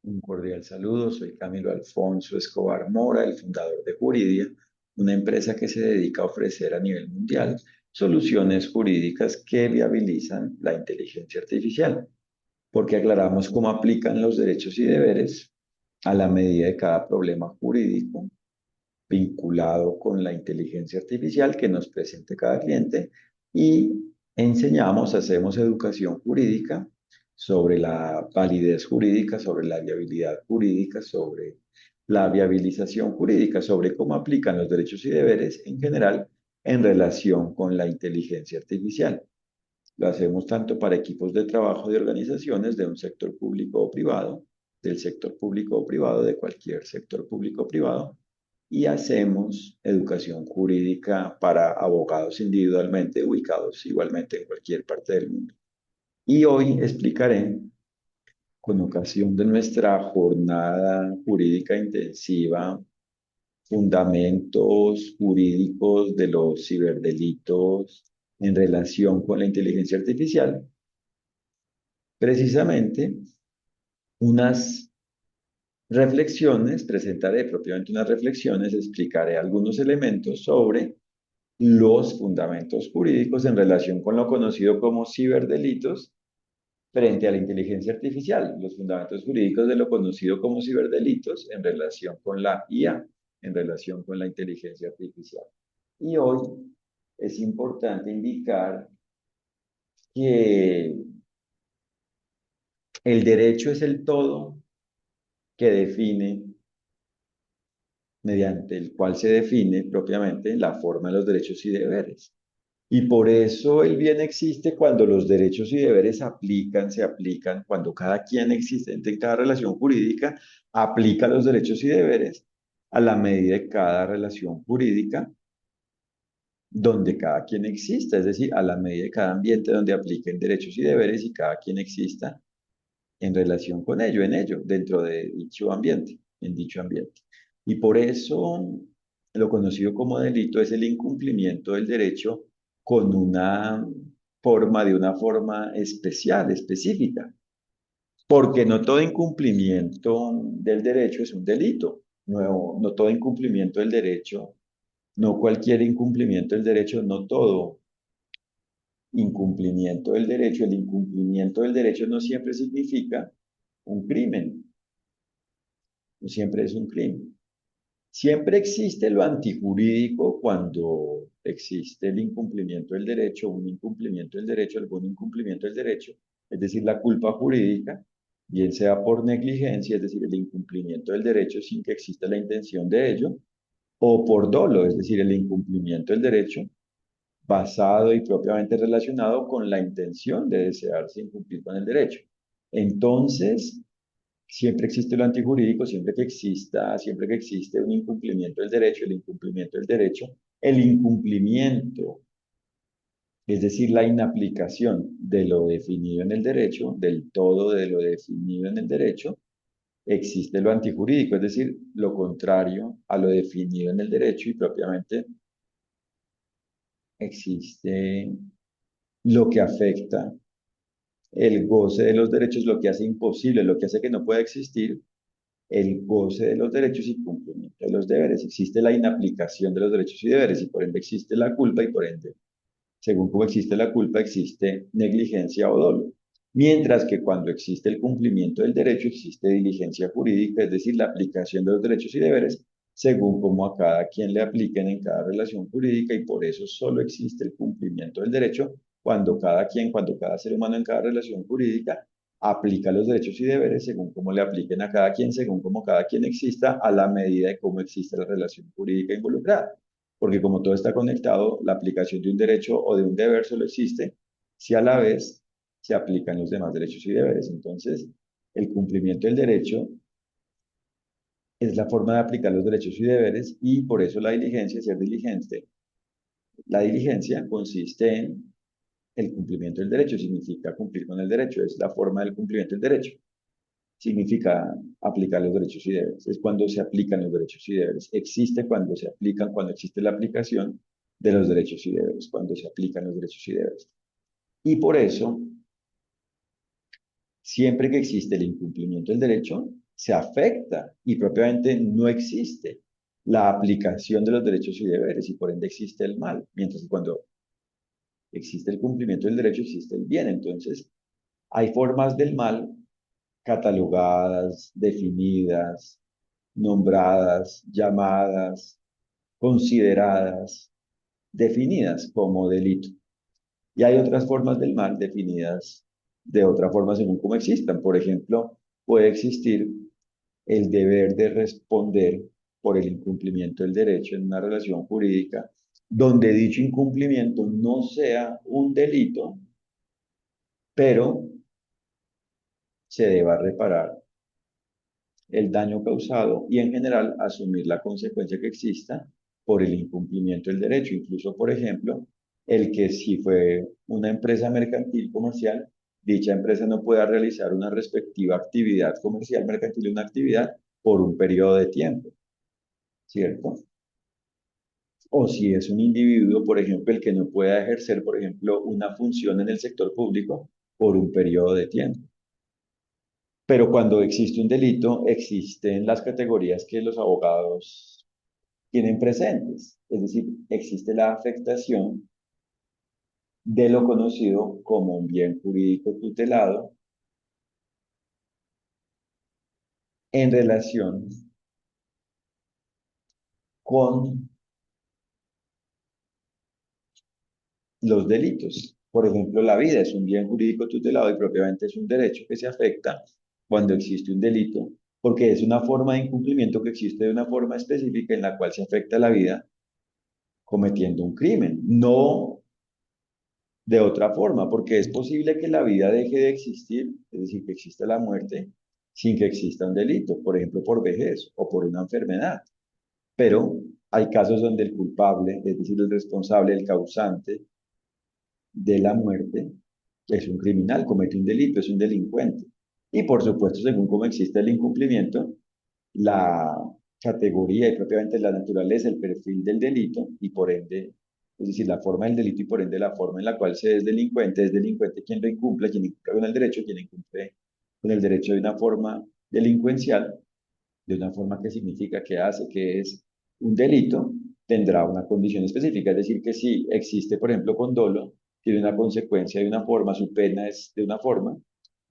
Un cordial saludo, soy Camilo Alfonso Escobar Mora, el fundador de Juridia, una empresa que se dedica a ofrecer a nivel mundial soluciones jurídicas que viabilizan la inteligencia artificial, porque aclaramos cómo aplican los derechos y deberes a la medida de cada problema jurídico vinculado con la inteligencia artificial que nos presente cada cliente y enseñamos, hacemos educación jurídica sobre la validez jurídica, sobre la viabilidad jurídica, sobre la viabilización jurídica, sobre cómo aplican los derechos y deberes en general en relación con la inteligencia artificial. Lo hacemos tanto para equipos de trabajo de organizaciones de un sector público o privado, del sector público o privado, de cualquier sector público o privado, y hacemos educación jurídica para abogados individualmente ubicados igualmente en cualquier parte del mundo. Y hoy explicaré, con ocasión de nuestra jornada jurídica intensiva, fundamentos jurídicos de los ciberdelitos en relación con la inteligencia artificial, precisamente unas reflexiones, presentaré propiamente unas reflexiones, explicaré algunos elementos sobre los fundamentos jurídicos en relación con lo conocido como ciberdelitos frente a la inteligencia artificial, los fundamentos jurídicos de lo conocido como ciberdelitos en relación con la IA, en relación con la inteligencia artificial. Y hoy es importante indicar que el derecho es el todo que define, mediante el cual se define propiamente la forma de los derechos y deberes. Y por eso el bien existe cuando los derechos y deberes se aplican, cuando cada quien existente en cada relación jurídica aplica los derechos y deberes a la medida de cada relación jurídica donde cada quien exista, es decir, a la medida de cada ambiente donde apliquen derechos y deberes y cada quien exista en relación con ello, en ello, dentro de dicho ambiente, en dicho ambiente. Y por eso lo conocido como delito es el incumplimiento del derecho con de una forma especial, específica, porque no todo incumplimiento del derecho es un delito, no todo incumplimiento del derecho, no cualquier incumplimiento del derecho, no todo incumplimiento del derecho, el incumplimiento del derecho no siempre significa un crimen, no siempre es un crimen. Siempre existe lo antijurídico cuando existe el incumplimiento del derecho, un incumplimiento del derecho, algún incumplimiento del derecho, es decir, la culpa jurídica, bien sea por negligencia, es decir, el incumplimiento del derecho sin que exista la intención de ello, o por dolo, es decir, el incumplimiento del derecho basado y propiamente relacionado con la intención de desearse incumplir con el derecho. Entonces, siempre existe lo antijurídico, siempre que existe un incumplimiento del derecho, el incumplimiento, es decir, la inaplicación de lo definido en el derecho, del todo de lo definido en el derecho, existe lo antijurídico, es decir, lo contrario a lo definido en el derecho y propiamente existe lo que afecta el goce de los derechos, lo que hace imposible, lo que hace que no pueda existir el goce de los derechos y cumplimiento de los deberes. Existe la inaplicación de los derechos y deberes y por ende existe la culpa y por ende, según como existe la culpa, existe negligencia o dolo. Mientras que cuando existe el cumplimiento del derecho, existe diligencia jurídica, es decir, la aplicación de los derechos y deberes según como a cada quien le apliquen en cada relación jurídica y por eso solo existe el cumplimiento del derecho cuando cada ser humano en cada relación jurídica aplica los derechos y deberes según cómo le apliquen a cada quien, según cómo cada quien exista a la medida de cómo existe la relación jurídica involucrada. Porque como todo está conectado, la aplicación de un derecho o de un deber solo existe si a la vez se aplican los demás derechos y deberes. Entonces, el cumplimiento del derecho es la forma de aplicar los derechos y deberes y por eso la diligencia, ser diligente. La diligencia consiste en el cumplimiento del derecho, significa cumplir con el derecho, es la forma del cumplimiento del derecho. Significa aplicar los derechos y deberes. Es cuando se aplican los derechos y deberes. Existe cuando se aplican, cuando existe la aplicación de los derechos y deberes, cuando se aplican los derechos y deberes. Y por eso, siempre que existe el incumplimiento del derecho, se afecta y propiamente no existe la aplicación de los derechos y deberes y por ende existe el mal, mientras que cuando existe el cumplimiento del derecho existe el bien. Entonces, hay formas del mal catalogadas, definidas, nombradas, llamadas, consideradas, definidas como delito. Y hay otras formas del mal definidas de otra forma según cómo existan. Por ejemplo, puede existir el deber de responder por el incumplimiento del derecho en una relación jurídica donde dicho incumplimiento no sea un delito, pero se deba reparar el daño causado y en general asumir la consecuencia que exista por el incumplimiento del derecho. Incluso, por ejemplo, el que si fue una empresa mercantil comercial, dicha empresa no pueda realizar una respectiva actividad comercial mercantil, una actividad por un periodo de tiempo, ¿cierto? O si es un individuo, por ejemplo, el que no pueda ejercer, por ejemplo, una función en el sector público por un periodo de tiempo. Pero cuando existe un delito, existen las categorías que los abogados tienen presentes. Es decir, existe la afectación de lo conocido como un bien jurídico tutelado en relación con los delitos. Por ejemplo, la vida es un bien jurídico tutelado y propiamente es un derecho que se afecta cuando existe un delito, porque es una forma de incumplimiento que existe de una forma específica en la cual se afecta la vida cometiendo un crimen, no de otra forma, porque es posible que la vida deje de existir, es decir, que exista la muerte, sin que exista un delito, por ejemplo, por vejez o por una enfermedad. Pero hay casos donde el culpable, es decir, el responsable, el causante de la muerte, es un criminal, comete un delito, es un delincuente. Y por supuesto, según cómo existe el incumplimiento, la categoría y propiamente la naturaleza, el perfil del delito y por ende, es decir, la forma del delito y por ende la forma en la cual se es delincuente quien lo incumple, quien incumple con el derecho, quien incumple con el derecho de una forma delincuencial, de una forma que significa que hace que es un delito, tendrá una condición específica. Es decir, que si existe, por ejemplo, con dolo, tiene una consecuencia de una forma, su pena es de una forma,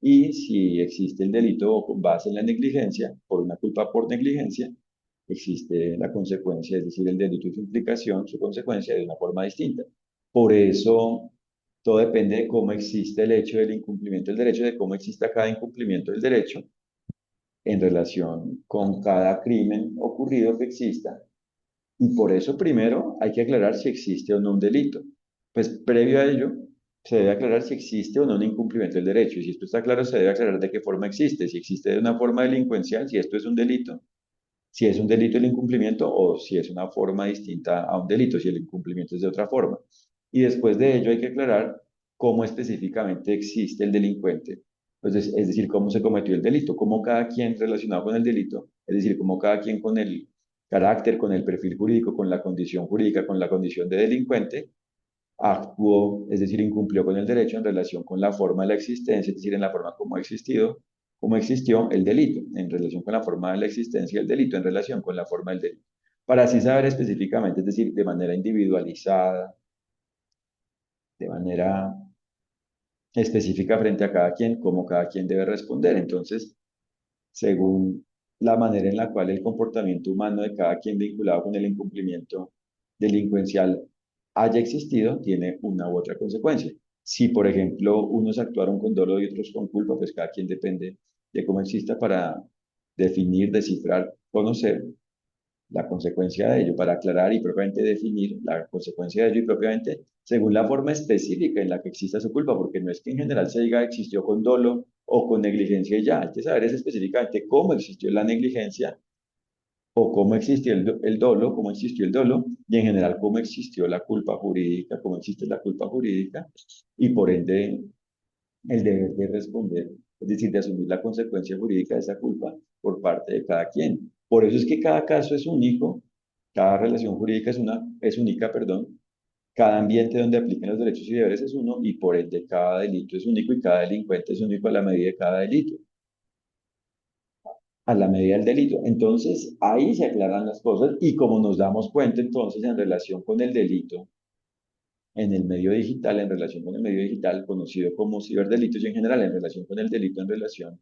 y si existe el delito con base en la negligencia, por una culpa por negligencia, existe la consecuencia, es decir, el delito y su implicación, su consecuencia de una forma distinta. Por eso, todo depende de cómo existe el hecho del incumplimiento del derecho, de cómo exista cada incumplimiento del derecho en relación con cada crimen ocurrido que exista. Y por eso primero hay que aclarar si existe o no un delito. Pues previo a ello, se debe aclarar si existe o no un incumplimiento del derecho. Y si esto está claro, se debe aclarar de qué forma existe. Si existe de una forma delincuencial, si esto es un delito, si es un delito el incumplimiento o si es una forma distinta a un delito, si el incumplimiento es de otra forma. Y después de ello hay que aclarar cómo específicamente existe el delincuente, pues es decir, cómo se cometió el delito, cómo cada quien relacionado con el delito, es decir, cómo cada quien con el carácter, con el perfil jurídico, con la condición jurídica, con la condición de delincuente, actuó, es decir, incumplió con el derecho en relación con la forma de la existencia, es decir, en la forma como ha existido, como existió el delito, en relación con la forma de la existencia del delito, en relación con la forma del delito. Para así saber específicamente, es decir, de manera individualizada, de manera específica frente a cada quien, cómo cada quien debe responder. Entonces, según la manera en la cual el comportamiento humano de cada quien vinculado con el incumplimiento delincuencial haya existido, tiene una u otra consecuencia. Si, por ejemplo, unos actuaron con dolo y otros con culpa, pues cada quien depende de cómo exista para definir, descifrar, conocer la consecuencia de ello, para aclarar y propiamente definir la consecuencia de ello y propiamente según la forma específica en la que exista su culpa, porque no es que en general se diga existió con dolo o con negligencia y ya, hay que saber es específicamente cómo existió la negligencia o cómo existió el dolo, cómo existió el dolo y en general cómo existió la culpa jurídica, cómo existe la culpa jurídica y por ende el deber de responder, es decir, de asumir la consecuencia jurídica de esa culpa por parte de cada quien. Por eso es que cada caso es único, cada relación jurídica es única, perdón, cada ambiente donde apliquen los derechos y deberes es uno y por ende cada delito es único y cada delincuente es único a la medida de cada delito. a la medida del delito. Entonces, ahí se aclaran las cosas y como nos damos cuenta entonces en relación con el delito en el medio digital, en relación con el medio digital, conocido como ciberdelitos y en general en relación con el delito, en relación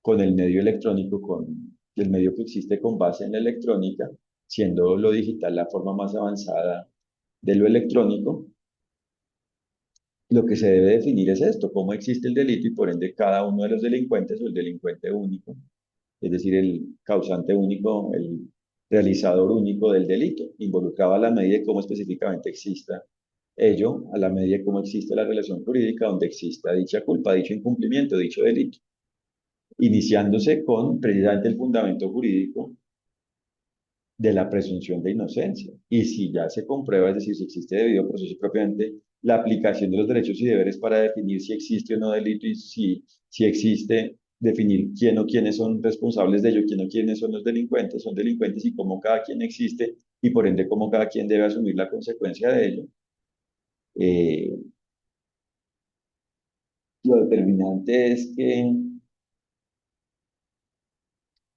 con el medio electrónico, con el medio que existe con base en la electrónica, siendo lo digital la forma más avanzada de lo electrónico, lo que se debe definir es esto, cómo existe el delito y por ende cada uno de los delincuentes o el delincuente único, es decir, el causante único, el realizador único del delito, involucrado a la medida de cómo específicamente exista ello, a la medida de cómo existe la relación jurídica donde exista dicha culpa, dicho incumplimiento, dicho delito, iniciándose con precisamente el fundamento jurídico de la presunción de inocencia. Y si ya se comprueba, es decir, si existe debido proceso propiamente, la aplicación de los derechos y deberes para definir si existe o no delito y si existe, definir quién o quiénes son responsables de ello, quién o quiénes son delincuentes y cómo cada quien existe y por ende cómo cada quien debe asumir la consecuencia de ello. Eh, lo determinante es que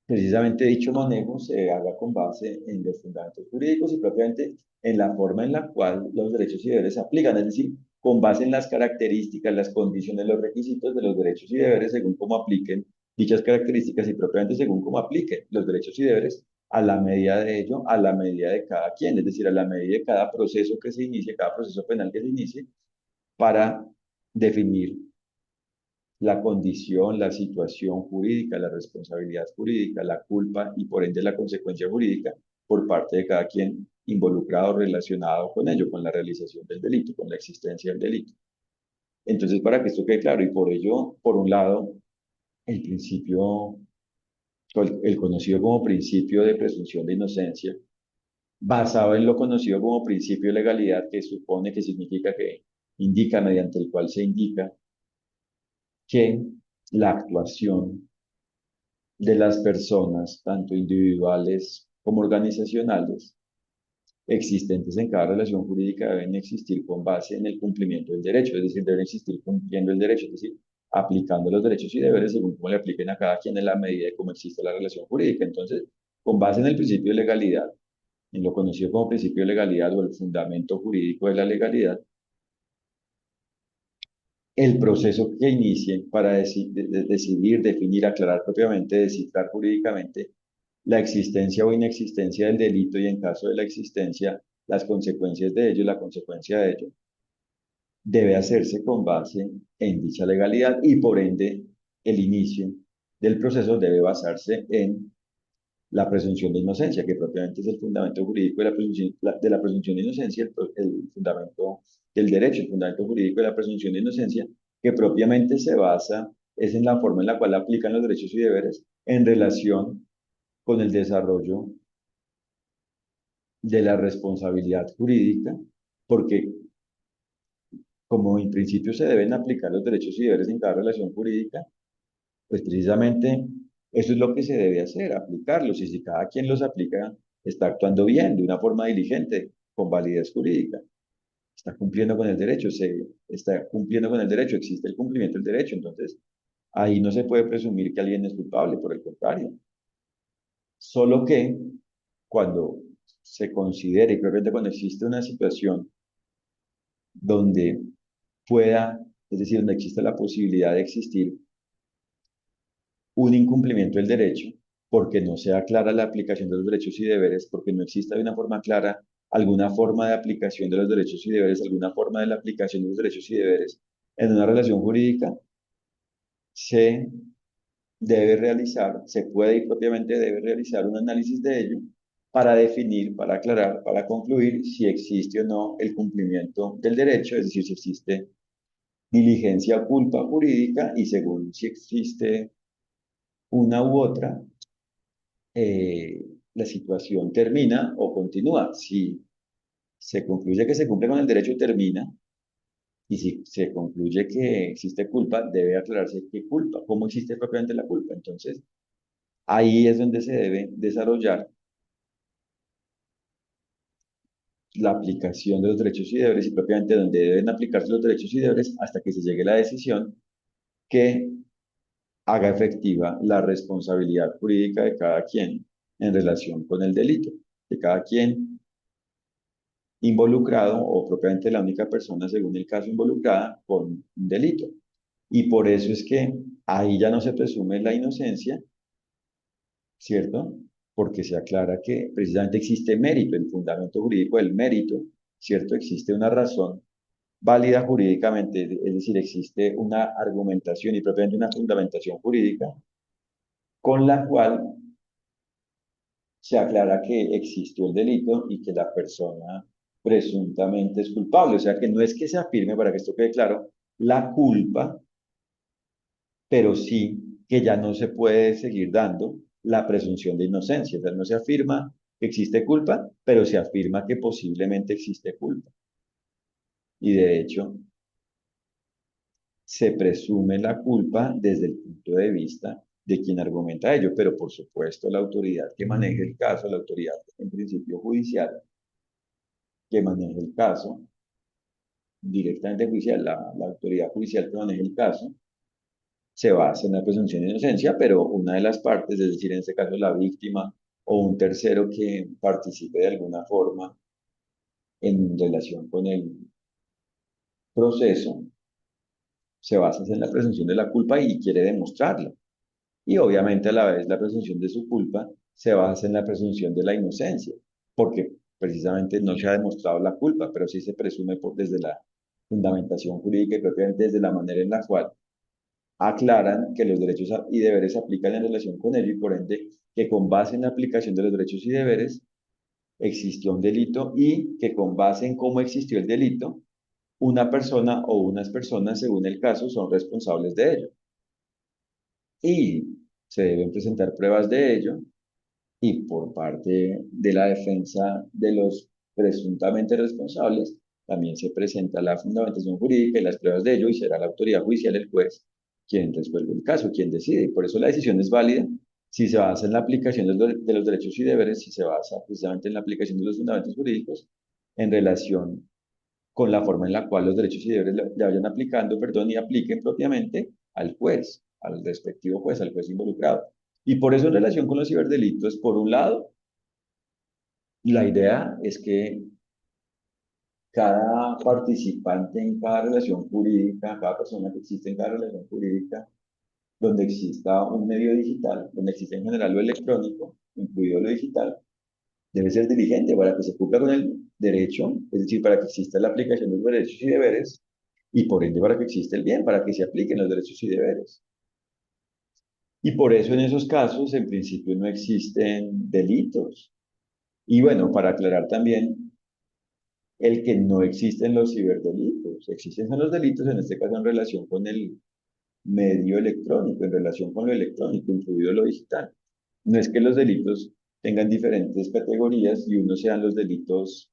precisamente dicho manejo se haga con base en los fundamentos jurídicos y propiamente en la forma en la cual los derechos y deberes se aplican, es decir, con base en las características, las condiciones, los requisitos de los derechos y deberes según cómo apliquen dichas características y propiamente según cómo apliquen los derechos y deberes a la medida de ello, a la medida de cada quien, es decir, a la medida de cada proceso que se inicie, cada proceso penal que se inicie, para definir la condición, la situación jurídica, la responsabilidad jurídica, la culpa y por ende la consecuencia jurídica por parte de cada quien involucrado, relacionado con ello, con la realización del delito, con la existencia del delito. Entonces, para que esto quede claro, y por ello, por un lado, el principio, el conocido como principio de presunción de inocencia, basado en lo conocido como principio de legalidad, que supone que significa que indica mediante el cual se indica que la actuación de las personas, tanto individuales como organizacionales, existentes en cada relación jurídica deben existir con base en el cumplimiento del derecho, es decir, deben existir cumpliendo el derecho, es decir, aplicando los derechos y deberes según cómo le apliquen a cada quien en la medida de cómo existe la relación jurídica. Entonces, con base en el principio de legalidad, en lo conocido como principio de legalidad o el fundamento jurídico de la legalidad, el proceso que inicie para decidir, definir, aclarar propiamente, descifrar jurídicamente la existencia o inexistencia del delito y en caso de la existencia, las consecuencias de ello, la consecuencia de ello, debe hacerse con base en dicha legalidad y por ende el inicio del proceso debe basarse en la presunción de inocencia, que propiamente es el fundamento jurídico de la presunción de inocencia, el fundamento del derecho, el fundamento jurídico de la presunción de inocencia, que propiamente se basa es en la forma en la cual aplican los derechos y deberes en relación con el desarrollo de la responsabilidad jurídica, porque como en principio se deben aplicar los derechos y deberes en cada relación jurídica, pues precisamente eso es lo que se debe hacer, aplicarlos, y si cada quien los aplica, está actuando bien, de una forma diligente, con validez jurídica, está cumpliendo con el derecho, se está cumpliendo con el derecho, existe el cumplimiento del derecho, entonces ahí no se puede presumir que alguien es culpable, por el contrario, solo que cuando se considere, y probablemente cuando existe una situación donde pueda, es decir, donde exista la posibilidad de existir un incumplimiento del derecho, porque no sea clara la aplicación de los derechos y deberes, porque no exista de una forma clara alguna forma de aplicación de los derechos y deberes, alguna forma de la aplicación de los derechos y deberes en una relación jurídica, se debe realizar, se puede y propiamente debe realizar un análisis de ello para definir, para aclarar, para concluir si existe o no el cumplimiento del derecho, es decir, si existe diligencia o culpa jurídica y según si existe una u otra, la situación termina o continúa. Si se concluye que se cumple con el derecho, termina. Y si se concluye que existe culpa, debe aclararse qué culpa, cómo existe propiamente la culpa. Entonces, ahí es donde se debe desarrollar la aplicación de los derechos y deberes y propiamente donde deben aplicarse los derechos y deberes hasta que se llegue a la decisión que haga efectiva la responsabilidad jurídica de cada quien en relación con el delito, de cada quien involucrado o propiamente la única persona, según el caso, involucrada con un delito. Y por eso es que ahí ya no se presume la inocencia, ¿cierto? Porque se aclara que precisamente existe mérito, el fundamento jurídico del mérito, ¿cierto? Existe una razón válida jurídicamente, es decir, existe una argumentación y propiamente una fundamentación jurídica con la cual se aclara que existió el delito y que la persona presuntamente es culpable. O sea que no es que se afirme, para que esto quede claro, la culpa, pero sí que ya no se puede seguir dando la presunción de inocencia. O sea, no se afirma que existe culpa, pero se afirma que posiblemente existe culpa. Y de hecho, se presume la culpa desde el punto de vista de quien argumenta ello, pero por supuesto la autoridad que maneje el caso, la autoridad en principio judicial que maneje el caso, directamente judicial, la autoridad judicial que maneje el caso, se basa en la presunción de inocencia, pero una de las partes, es decir, en este caso la víctima o un tercero que participe de alguna forma en relación con el proceso, se basa en la presunción de la culpa y quiere demostrarla. Y obviamente a la vez la presunción de su culpa se basa en la presunción de la inocencia, porque precisamente no se ha demostrado la culpa, pero sí se presume desde la fundamentación jurídica y propiamente desde la manera en la cual aclaran que los derechos y deberes se aplican en relación con ello y por ende que con base en la aplicación de los derechos y deberes existió un delito y que con base en cómo existió el delito, una persona o unas personas, según el caso, son responsables de ello. Y se deben presentar pruebas de ello y por parte de la defensa de los presuntamente responsables, también se presenta la fundamentación jurídica y las pruebas de ello y será la autoridad judicial, el juez, quien resuelve el caso, quien decide. Y por eso la decisión es válida si se basa en la aplicación de los derechos y deberes, si se basa precisamente en la aplicación de los fundamentos jurídicos en relación con la forma en la cual los derechos y deberes le vayan aplicando, perdón, y apliquen propiamente al juez, al respectivo juez, al juez involucrado. Y por eso en relación con los ciberdelitos, por un lado, la idea es que cada participante en cada relación jurídica, cada persona que existe en cada relación jurídica, donde exista un medio digital, donde existe en general lo electrónico, incluido lo digital, debe ser diligente para que se cumpla con el derecho, es decir, para que exista la aplicación de los derechos y deberes, y por ende para que exista el bien, para que se apliquen los derechos y deberes. Y por eso en esos casos, en principio, no existen delitos. Y bueno, para aclarar también, el que no existen los ciberdelitos, existen los delitos, en este caso en relación con el medio electrónico, en relación con lo electrónico, incluido lo digital. No es que los delitos tengan diferentes categorías y unos sean los delitos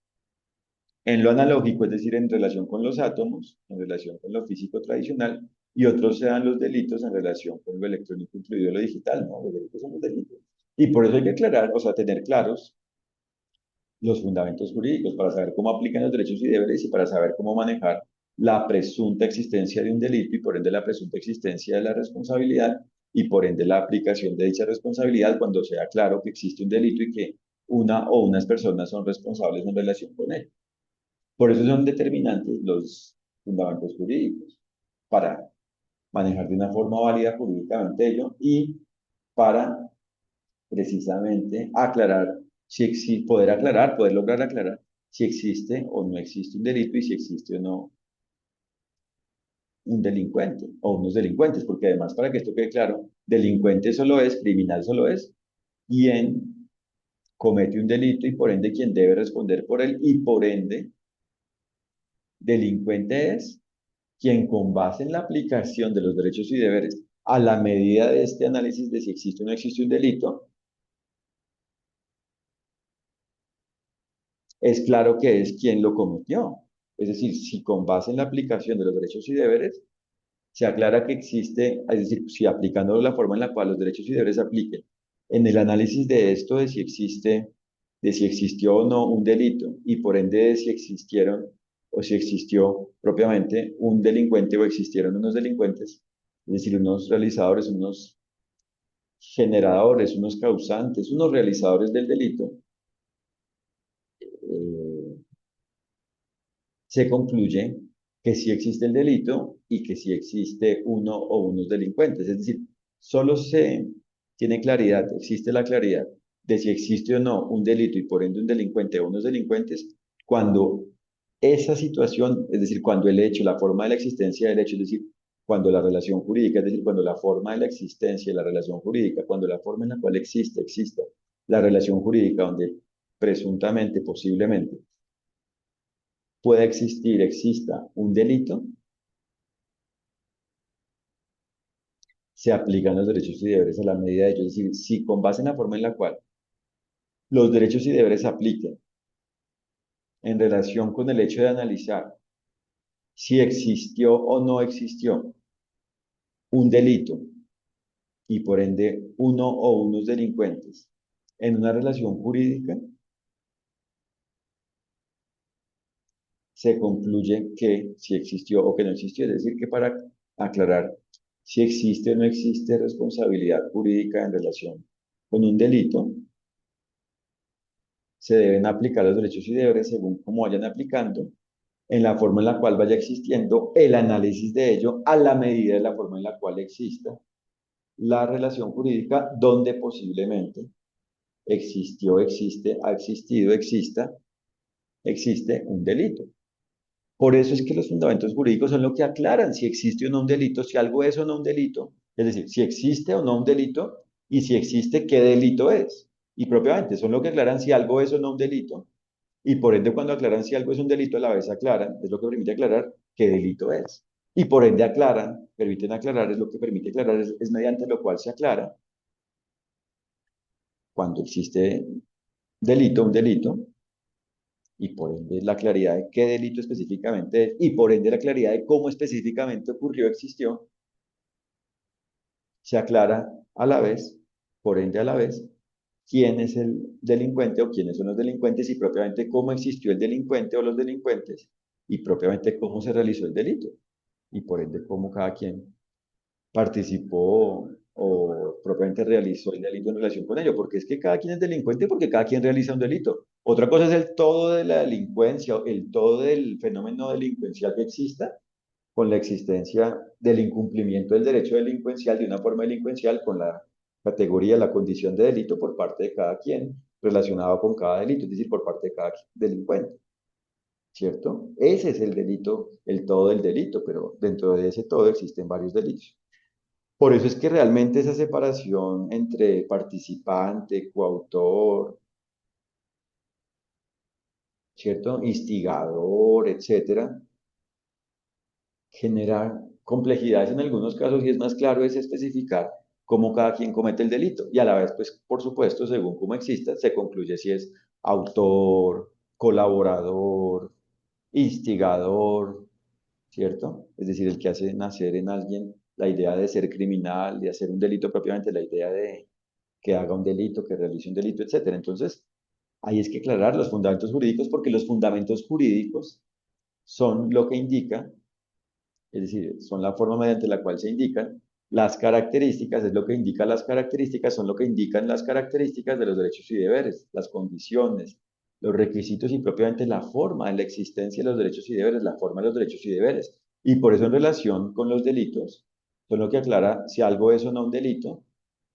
en lo analógico, es decir, en relación con los átomos, en relación con lo físico tradicional, y otros sean los delitos en relación con lo electrónico, incluido lo digital, ¿no? Los delitos son los delitos. Y por eso hay que aclarar, o sea, tener claros los fundamentos jurídicos para saber cómo aplican los derechos y deberes y para saber cómo manejar la presunta existencia de un delito y por ende la presunta existencia de la responsabilidad y por ende la aplicación de dicha responsabilidad cuando sea claro que existe un delito y que una o unas personas son responsables en relación con él. Por eso son determinantes los fundamentos jurídicos para manejar de una forma válida jurídicamente ello y para precisamente aclarar, si existe, poder aclarar, poder lograr aclarar si existe o no existe un delito y si existe o no un delincuente o unos delincuentes, porque además para que esto quede claro, delincuente solo es, criminal solo es quien comete un delito y por ende quien debe responder por él y por ende delincuente es quien con base en la aplicación de los derechos y deberes a la medida de este análisis de si existe o no existe un delito, es claro que es quien lo cometió. Es decir, si con base en la aplicación de los derechos y deberes se aclara que existe, es decir, si aplicando la forma en la cual los derechos y deberes se apliquen, en el análisis de esto, de si existe, de si existió o no un delito y por ende de si existieron o si existió propiamente un delincuente o existieron unos delincuentes, es decir, unos realizadores, unos generadores, unos causantes, unos realizadores del delito, eh, se concluye que sí existe el delito y que sí existe uno o unos delincuentes. Es decir, solo se tiene claridad, existe la claridad de si existe o no un delito y por ende un delincuente o unos delincuentes cuando esa situación, es decir, cuando el hecho, la forma de la existencia del hecho, es decir, cuando la relación jurídica, es decir, cuando la forma de la existencia y la relación jurídica, cuando la forma en la cual existe la relación jurídica donde presuntamente, posiblemente, pueda existir, exista un delito, se aplican los derechos y deberes a la medida de ello. Es decir, si con base en la forma en la cual los derechos y deberes se apliquen en relación con el hecho de analizar si existió o no existió un delito y por ende uno o unos delincuentes en una relación jurídica, se concluye que si existió o que no existió. Es decir, que para aclarar si existe o no existe responsabilidad jurídica en relación con un delito, se deben aplicar los derechos y deberes según cómo vayan aplicando, en la forma en la cual vaya existiendo el análisis de ello, a la medida de la forma en la cual exista la relación jurídica, donde posiblemente existió, existe, ha existido, existe un delito. Por eso es que los fundamentos jurídicos son lo que aclaran si existe o no un delito, si algo es o no un delito, es decir, si existe o no un delito y si existe, qué delito es. Y propiamente son lo que aclaran si algo es o no un delito. Y por ende, cuando aclaran si algo es un delito, a la vez aclaran, es lo que permite aclarar qué delito es. Y por ende aclaran, permiten aclarar, es lo que permite aclarar, es mediante lo cual se aclara cuando existe delito, un delito, y por ende la claridad de qué delito específicamente es, y por ende la claridad de cómo específicamente ocurrió, existió, se aclara a la vez, por ende a la vez, quién es el delincuente o quiénes son los delincuentes y propiamente cómo existió el delincuente o los delincuentes y propiamente cómo se realizó el delito y por ende cómo cada quien participó o propiamente realizó el delito en relación con ello, porque es que cada quien es delincuente porque cada quien realiza un delito. Otra cosa es el todo de la delincuencia, el todo del fenómeno delincuencial que exista, con la existencia del incumplimiento del derecho delincuencial de una forma delincuencial con la categoría, la condición de delito por parte de cada quien relacionado con cada delito, es decir, por parte de cada delincuente, ¿cierto? Ese es el delito, el todo del delito, pero dentro de ese todo existen varios delitos. Por eso es que realmente esa separación entre participante, coautor, ¿cierto? Instigador, etcétera, genera complejidades en algunos casos y es más claro es especificar cómo cada quien comete el delito. Y a la vez, pues, por supuesto, según cómo exista, se concluye si es autor, colaborador, instigador, ¿cierto? Es decir, el que hace nacer en alguien la idea de ser criminal, de hacer un delito propiamente, la idea de que haga un delito, que realice un delito, etcétera. Entonces, ahí es que aclarar los fundamentos jurídicos porque los fundamentos jurídicos son lo que indica, es decir, son la forma mediante la cual se indican las características, es lo que indica las características, son lo que indican las características de los derechos y deberes, las condiciones, los requisitos y propiamente la forma de la existencia de los derechos y deberes, la forma de los derechos y deberes. Y por eso en relación con los delitos, son lo que aclara si algo es o no un delito,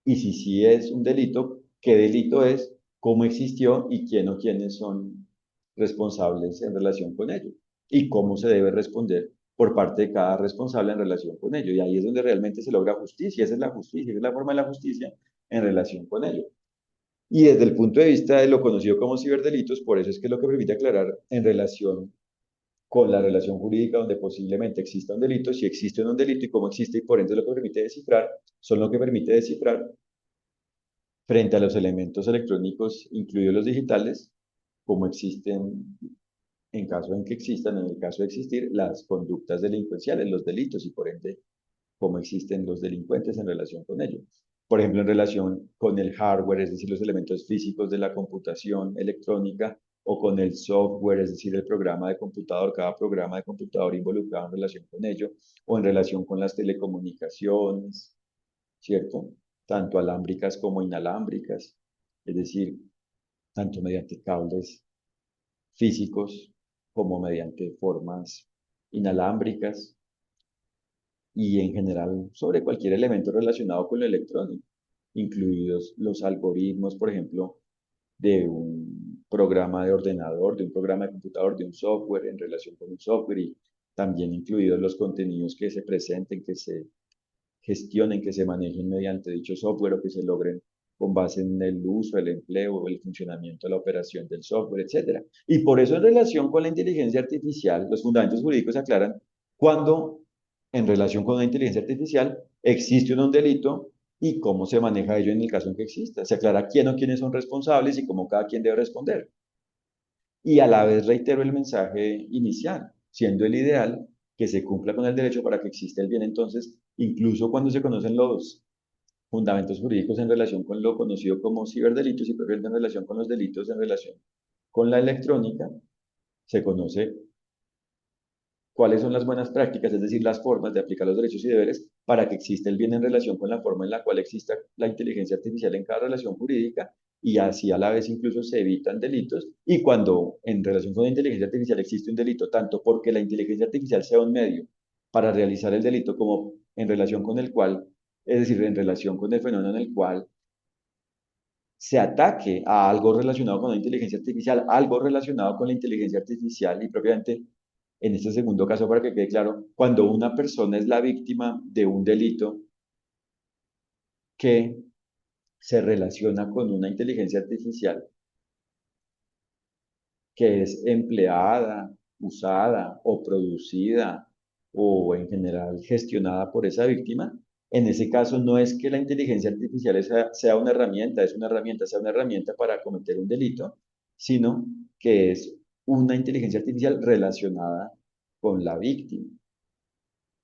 y si sí es un delito, qué delito es, cómo existió y quién o quiénes son responsables en relación con ello y cómo se debe responder por parte de cada responsable en relación con ello. Y ahí es donde realmente se logra justicia, esa es la justicia, esa es la forma de la justicia en relación con ello. Y desde el punto de vista de lo conocido como ciberdelitos, por eso es que es lo que permite aclarar en relación con la relación jurídica donde posiblemente exista un delito, si existe o no un delito y cómo existe y por ende lo que permite descifrar, son lo que permite descifrar frente a los elementos electrónicos, incluidos los digitales, como existen en caso en que existan, en el caso de existir, las conductas delincuenciales, los delitos y por ende cómo existen los delincuentes en relación con ello. Por ejemplo, en relación con el hardware, es decir, los elementos físicos de la computación electrónica, o con el software, es decir, el programa de computador, cada programa de computador involucrado en relación con ello, o en relación con las telecomunicaciones, ¿cierto? Tanto alámbricas como inalámbricas, es decir, tanto mediante cables físicos como mediante formas inalámbricas y en general sobre cualquier elemento relacionado con lo electrónico, incluidos los algoritmos, por ejemplo, de un programa de ordenador, de un programa de computador, de un software en relación con un software y también incluidos los contenidos que se presenten, que se gestionen, que se manejen mediante dicho software o que se logren con base en el uso, el empleo, el funcionamiento, la operación del software, etcétera. Y por eso en relación con la inteligencia artificial, los fundamentos jurídicos aclaran cuando en relación con la inteligencia artificial existe un delito y cómo se maneja ello en el caso en que exista. Se aclara quién o quiénes son responsables y cómo cada quien debe responder. Y a la vez reitero el mensaje inicial, siendo el ideal que se cumpla con el derecho para que exista el bien. Entonces, incluso cuando se conocen los fundamentos jurídicos en relación con lo conocido como ciberdelitos y previamente en relación con los delitos en relación con la electrónica, se conoce cuáles son las buenas prácticas, es decir, las formas de aplicar los derechos y deberes para que exista el bien en relación con la forma en la cual exista la inteligencia artificial en cada relación jurídica y así a la vez incluso se evitan delitos y cuando en relación con la inteligencia artificial existe un delito, tanto porque la inteligencia artificial sea un medio para realizar el delito como en relación con el cual, es decir, en relación con el fenómeno en el cual se ataque a algo relacionado con la inteligencia artificial, algo relacionado con la inteligencia artificial y propiamente en este segundo caso, para que quede claro, cuando una persona es la víctima de un delito que se relaciona con una inteligencia artificial que es empleada, usada o producida o en general gestionada por esa víctima, en ese caso no es que la inteligencia artificial sea una herramienta, sea una herramienta para cometer un delito, sino que es una inteligencia artificial relacionada con la víctima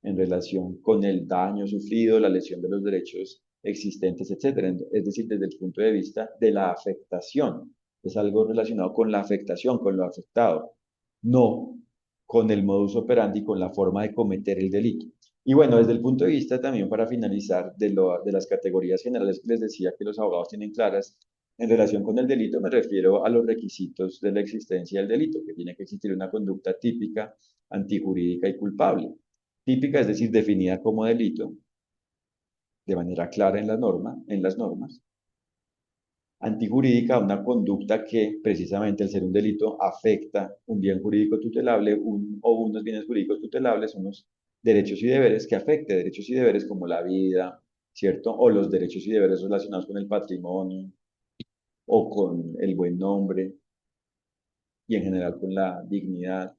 en relación con el daño sufrido, la lesión de los derechos existentes, etcétera. Es decir, desde el punto de vista de la afectación. Es algo relacionado con la afectación, con lo afectado, no con el modus operandi, con la forma de cometer el delito. Y bueno, desde el punto de vista también para finalizar de las categorías generales que les decía que los abogados tienen claras en relación con el delito, me refiero a los requisitos de la existencia del delito, que tiene que existir una conducta típica, antijurídica y culpable típica, es decir, definida como delito de manera clara en la norma, en las normas. Antijurídica, una conducta que precisamente al ser un delito afecta un bien jurídico tutelable o unos bienes jurídicos tutelables, unos derechos y deberes que afecte derechos y deberes como la vida, ¿cierto? O los derechos y deberes relacionados con el patrimonio o con el buen nombre y en general con la dignidad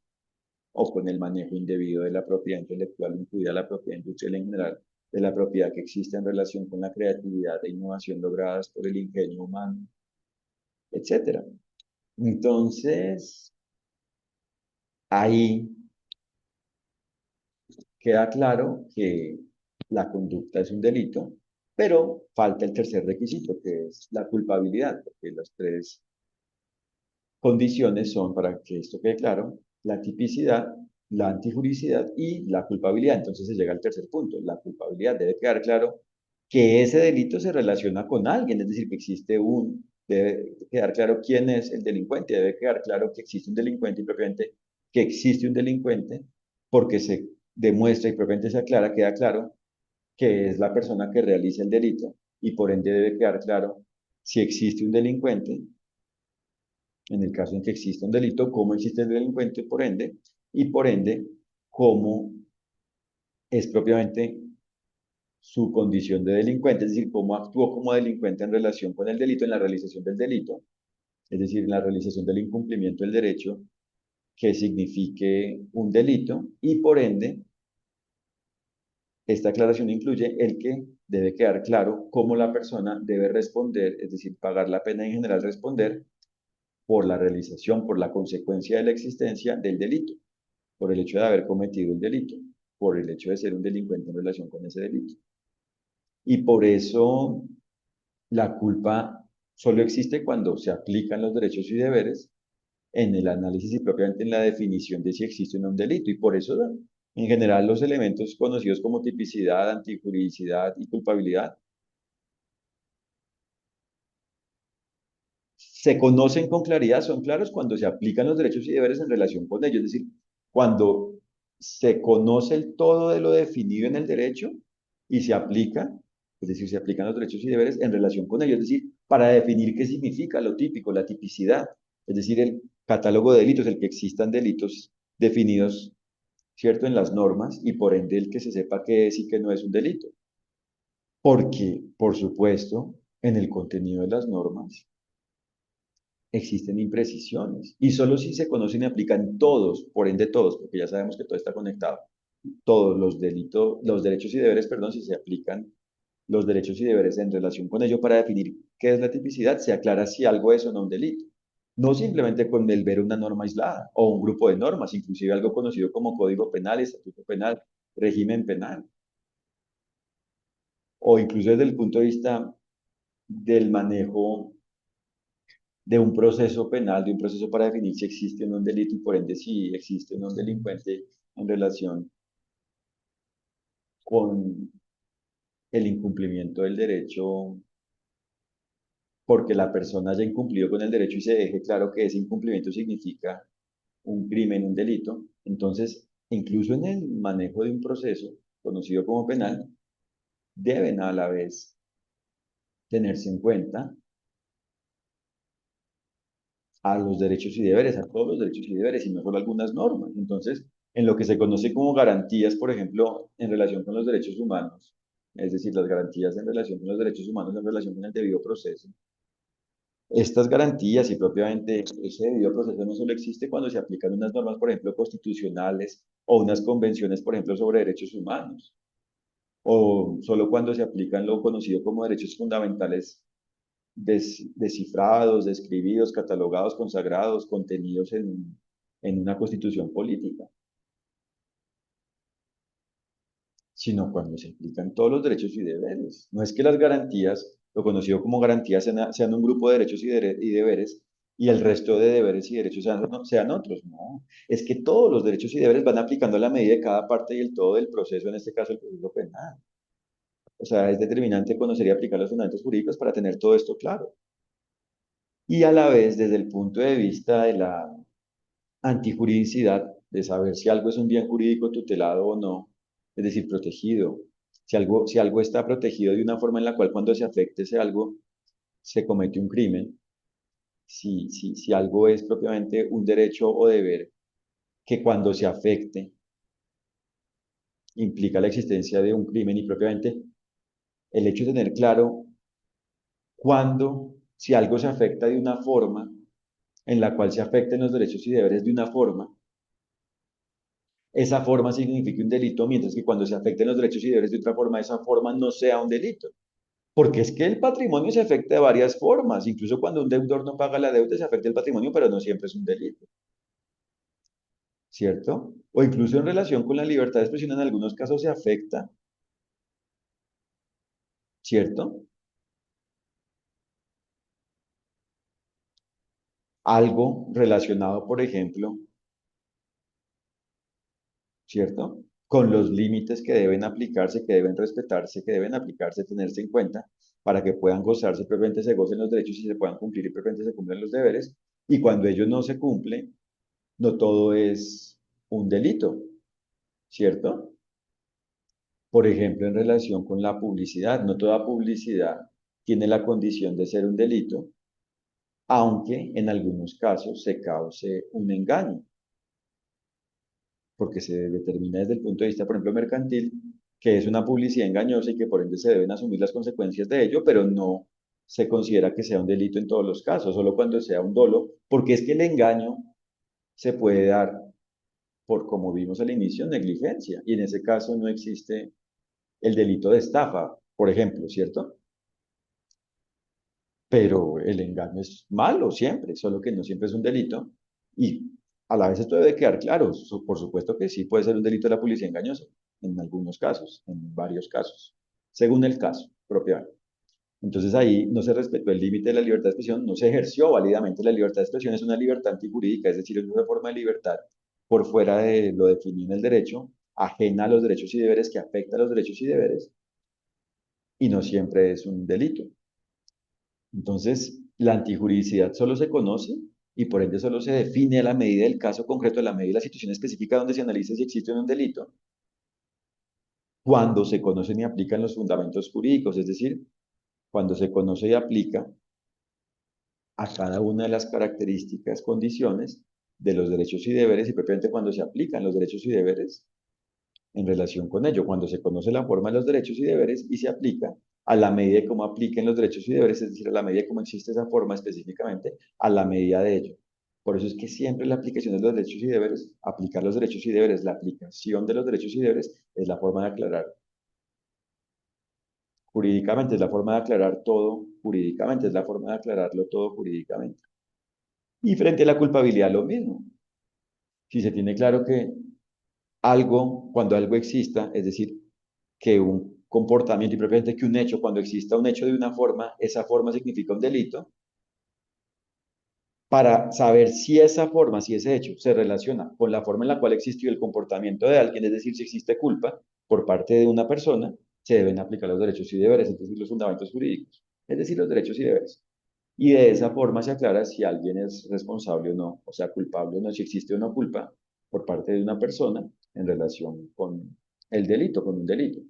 o con el manejo indebido de la propiedad intelectual, incluida la propiedad industrial en general, de la propiedad que existe en relación con la creatividad e innovación logradas por el ingenio humano, etcétera. Entonces, ahí queda claro que la conducta es un delito, pero falta el tercer requisito, que es la culpabilidad, porque las tres condiciones son, para que esto quede claro, la tipicidad, la antijuricidad y la culpabilidad. Entonces se llega al tercer punto, la culpabilidad. Debe quedar claro que ese delito se relaciona con alguien, es decir, que existe debe quedar claro quién es el delincuente, debe quedar claro que existe un delincuente y propiamente que existe un delincuente porque se demuestra y propiamente se aclara, queda claro que es la persona que realiza el delito y por ende debe quedar claro si existe un delincuente en el caso en que exista un delito, cómo existe el delincuente por ende, y por ende, cómo es propiamente su condición de delincuente, es decir, cómo actuó como delincuente en relación con el delito, en la realización del delito, es decir, en la realización del incumplimiento del derecho que signifique un delito, y por ende, esta aclaración incluye el que debe quedar claro cómo la persona debe responder, es decir, pagar la pena en general responder por la realización, por la consecuencia de la existencia del delito, por el hecho de haber cometido el delito, por el hecho de ser un delincuente en relación con ese delito. Y por eso la culpa solo existe cuando se aplican los derechos y deberes en el análisis y propiamente en la definición de si existe o no un delito. Y por eso, en general, los elementos conocidos como tipicidad, antijuridicidad y culpabilidad se conocen con claridad, son claros cuando se aplican los derechos y deberes en relación con ellos. Es decir, cuando se conoce el todo de lo definido en el derecho y se aplica, es decir, se aplican los derechos y deberes en relación con ellos. Es decir, para definir qué significa lo típico, la tipicidad, es decir, el catálogo de delitos, el que existan delitos definidos, ¿cierto?, en las normas y por ende el que se sepa qué es y qué no es un delito. Porque, por supuesto, en el contenido de las normas existen imprecisiones y solo si se conocen y aplican todos, por ende todos, porque ya sabemos que todo está conectado, todos los delitos, los derechos y deberes, perdón, si se aplican los derechos y deberes en relación con ello para definir qué es la tipicidad, se aclara si algo es o no un delito. No simplemente con el ver una norma aislada o un grupo de normas, inclusive algo conocido como Código Penal, Estatuto Penal, régimen penal, o incluso desde el punto de vista del manejo de un proceso penal, de un proceso para definir si existe o no un delito y por ende si existe o no un delincuente en relación con el incumplimiento del derecho, porque la persona haya incumplido con el derecho y se deje claro que ese incumplimiento significa un crimen, un delito. Entonces, incluso en el manejo de un proceso conocido como penal, deben a la vez tenerse en cuenta a los derechos y deberes, a todos los derechos y deberes, y no solo algunas normas. Entonces, en lo que se conoce como garantías, por ejemplo, en relación con los derechos humanos, es decir, las garantías en relación con los derechos humanos, en relación con el debido proceso, estas garantías y propiamente ese debido proceso no solo existe cuando se aplican unas normas, por ejemplo, constitucionales o unas convenciones, por ejemplo, sobre derechos humanos, o solo cuando se aplican lo conocido como derechos fundamentales descifrados, describidos, catalogados, consagrados, contenidos en una constitución política, sino cuando se aplican todos los derechos y deberes. No es que las garantías, lo conocido como garantías, sean un grupo de derechos y deberes y el resto de deberes y derechos sean otros, no. Es que todos los derechos y deberes van aplicando a la medida de cada parte y el todo del proceso, en este caso el proceso penal. O sea, es determinante conocer y aplicar los fundamentos jurídicos para tener todo esto claro. Y a la vez, desde el punto de vista de la antijuridicidad, de saber si algo es un bien jurídico tutelado o no, es decir, protegido. Si algo está protegido de una forma en la cual cuando se afecte ese algo se comete un crimen, si algo es propiamente un derecho o deber que cuando se afecte implica la existencia de un crimen y propiamente el hecho de tener claro cuando, si algo se afecta de una forma en la cual se afecten los derechos y deberes de una forma, esa forma significa un delito, mientras que cuando se afecten los derechos y deberes de otra forma, esa forma no sea un delito. Porque es que el patrimonio se afecta de varias formas, incluso cuando un deudor no paga la deuda se afecta el patrimonio, pero no siempre es un delito, ¿cierto? O incluso en relación con la libertad de expresión en algunos casos se afecta, ¿cierto? Algo relacionado, por ejemplo, ¿cierto? Con los límites que deben aplicarse, que deben respetarse, que deben aplicarse, tenerse en cuenta para que puedan gozarse, previamente se gocen los derechos y se puedan cumplir y previamente se cumplen los deberes. Y cuando ellos no se cumplen, no todo es un delito, ¿cierto? Por ejemplo, en relación con la publicidad, no toda publicidad tiene la condición de ser un delito, aunque en algunos casos se cause un engaño, porque se determina desde el punto de vista, por ejemplo, mercantil, que es una publicidad engañosa y que por ende se deben asumir las consecuencias de ello, pero no se considera que sea un delito en todos los casos, solo cuando sea un dolo, porque es que el engaño se puede dar por, como vimos al inicio, negligencia, y en ese caso no existe el delito de estafa, por ejemplo, ¿cierto? Pero el engaño es malo siempre, solo que no siempre es un delito, y a la vez esto debe quedar claro, por supuesto que sí puede ser un delito de la publicidad engañosa, en algunos casos, en varios casos, según el caso propiamente. Entonces ahí no se respetó el límite de la libertad de expresión, no se ejerció válidamente la libertad de expresión, es una libertad antijurídica, es decir, es una forma de libertad por fuera de lo definido en el derecho, ajena a los derechos y deberes, que afecta a los derechos y deberes, y no siempre es un delito. Entonces, la antijuridicidad solo se conoce y por ende solo se define a la medida del caso concreto, a la medida de la situación específica donde se analice si existe o no un delito, cuando se conocen y aplican los fundamentos jurídicos, es decir, cuando se conoce y aplica a cada una de las características, condiciones de los derechos y deberes y propiamente cuando se aplican los derechos y deberes en relación con ello, cuando se conoce la forma de los derechos y deberes y se aplica a la medida de cómo apliquen los derechos y deberes, es decir, a la medida de cómo existe esa forma específicamente, a la medida de ello. Por eso es que siempre la aplicación de los derechos y deberes, aplicar los derechos y deberes, la aplicación de los derechos y deberes es la forma de aclarar jurídicamente, es la forma de aclarar todo jurídicamente, es la forma de aclararlo todo jurídicamente. Y frente a la culpabilidad, lo mismo. Si se tiene claro que algo, cuando algo exista, es decir, que un comportamiento y propiamente que un hecho, cuando exista un hecho de una forma, esa forma significa un delito, para saber si esa forma, si ese hecho se relaciona con la forma en la cual existió el comportamiento de alguien, es decir, si existe culpa por parte de una persona, se deben aplicar los derechos y deberes, es decir, los fundamentos jurídicos, es decir, los derechos y deberes. Y de esa forma se aclara si alguien es responsable o no, o sea, culpable o no, si existe o no culpa por parte de una persona en relación con el delito, con un delito.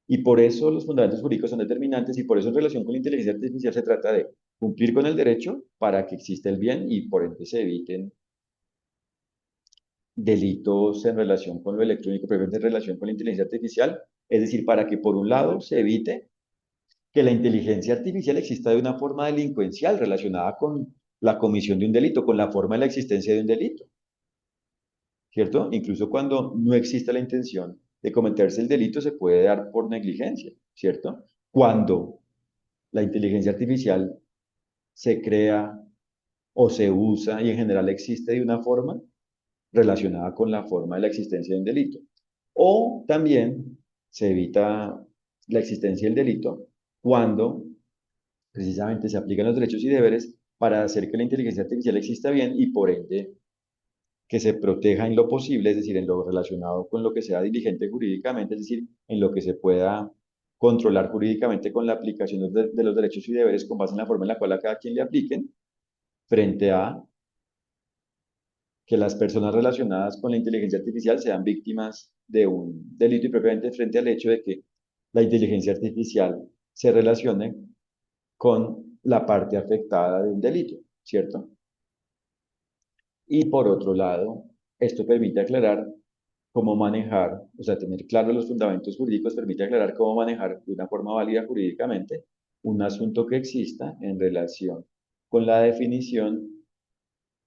Y por eso los fundamentos jurídicos son determinantes y por eso en relación con la inteligencia artificial se trata de cumplir con el derecho para que exista el bien y por ende se eviten delitos en relación con lo electrónico, pero en relación con la inteligencia artificial. Es decir, para que por un lado se evite que la inteligencia artificial exista de una forma delincuencial relacionada con la comisión de un delito, con la forma de la existencia de un delito, ¿cierto? Incluso cuando no existe la intención de cometerse el delito, se puede dar por negligencia, ¿cierto? Cuando la inteligencia artificial se crea o se usa y en general existe de una forma relacionada con la forma de la existencia de un delito. O también se evita la existencia del delito cuando precisamente se aplican los derechos y deberes para hacer que la inteligencia artificial exista bien y por ende que se proteja en lo posible, es decir, en lo relacionado con lo que sea diligente jurídicamente, es decir, en lo que se pueda controlar jurídicamente con la aplicación de los derechos y deberes con base en la forma en la cual a cada quien le apliquen, frente a que las personas relacionadas con la inteligencia artificial sean víctimas de un delito y propiamente frente al hecho de que la inteligencia artificial se relacione con la parte afectada de un delito, ¿cierto? Y por otro lado, esto permite aclarar cómo manejar, o sea, tener claros los fundamentos jurídicos permite aclarar cómo manejar de una forma válida jurídicamente un asunto que exista en relación con la definición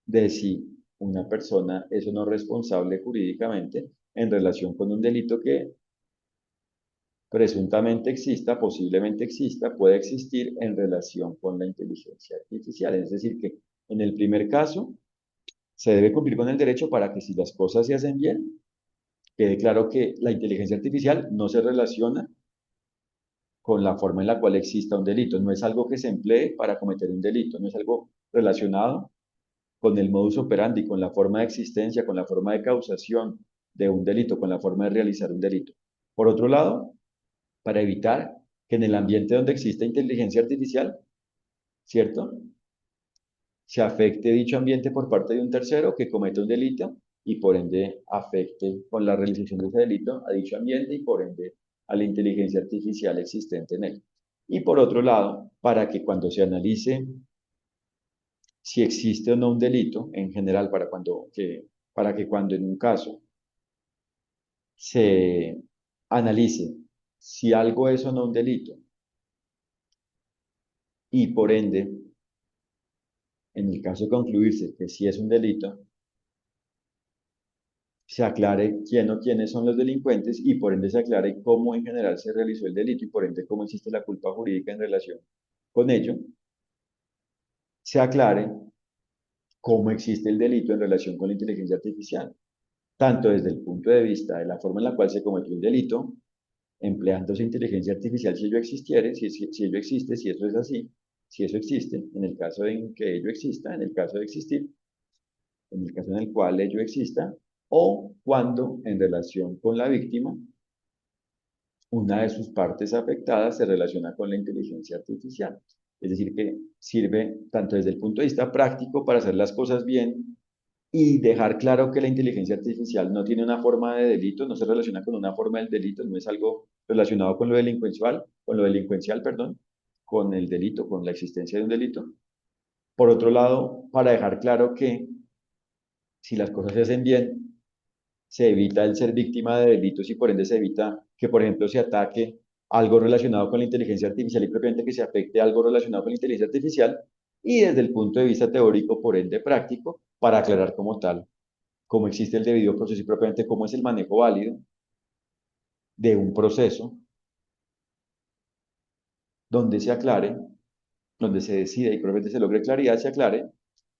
de si una persona es o no responsable jurídicamente en relación con un delito que presuntamente exista, posiblemente exista, puede existir en relación con la inteligencia artificial. Es decir, que en el primer caso se debe cumplir con el derecho para que si las cosas se hacen bien, quede claro que la inteligencia artificial no se relaciona con la forma en la cual exista un delito. No es algo que se emplee para cometer un delito, no es algo relacionado con el modus operandi, con la forma de existencia, con la forma de causación de un delito, con la forma de realizar un delito. Por otro lado, para evitar que en el ambiente donde existe inteligencia artificial, ¿cierto? Se afecte dicho ambiente por parte de un tercero que cometa un delito y por ende afecte con la realización de ese delito a dicho ambiente y por ende a la inteligencia artificial existente en él. Y por otro lado, para que cuando se analice si existe o no un delito, en general, para que cuando en un caso se analice si algo es o no un delito y por ende, en el caso de concluirse que sí es un delito, se aclare quién o quiénes son los delincuentes y por ende se aclare cómo en general se realizó el delito y por ende cómo existe la culpa jurídica en relación con ello, se aclare cómo existe el delito en relación con la inteligencia artificial, tanto desde el punto de vista de la forma en la cual se cometió el delito, empleándose inteligencia artificial si ello existiere, si ello existe, si eso es así, si eso existe, en el caso en que ello exista, en el caso de existir, en el caso en el cual ello exista, o cuando en relación con la víctima, una de sus partes afectadas se relaciona con la inteligencia artificial. Es decir, que sirve tanto desde el punto de vista práctico para hacer las cosas bien y dejar claro que la inteligencia artificial no tiene una forma de delito, no se relaciona con una forma del delito, no es algo relacionado con lo delincuencial, perdón, con el delito, con la existencia de un delito. Por otro lado, para dejar claro que si las cosas se hacen bien, se evita el ser víctima de delitos y por ende se evita que, por ejemplo, se ataque algo relacionado con la inteligencia artificial y propiamente que se afecte algo relacionado con la inteligencia artificial y desde el punto de vista teórico, por ende práctico, para aclarar como tal cómo existe el debido proceso y propiamente cómo es el manejo válido de un proceso donde se aclare, donde se decida y propiamente se logre claridad, se aclare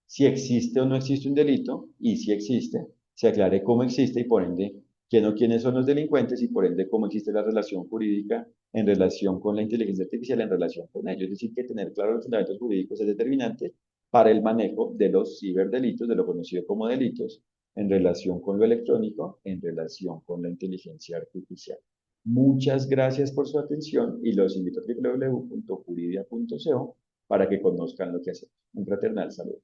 si existe o no existe un delito y si existe, se aclare cómo existe y por ende quién o quiénes son los delincuentes y por ende cómo existe la relación jurídica en relación con la inteligencia artificial en relación con ello. Es decir, que tener claro los fundamentos jurídicos es determinante para el manejo de los ciberdelitos, de lo conocido como delitos, en relación con lo electrónico, en relación con la inteligencia artificial. Muchas gracias por su atención y los invito a www.juridia.co para que conozcan lo que hacemos. Un fraternal saludo.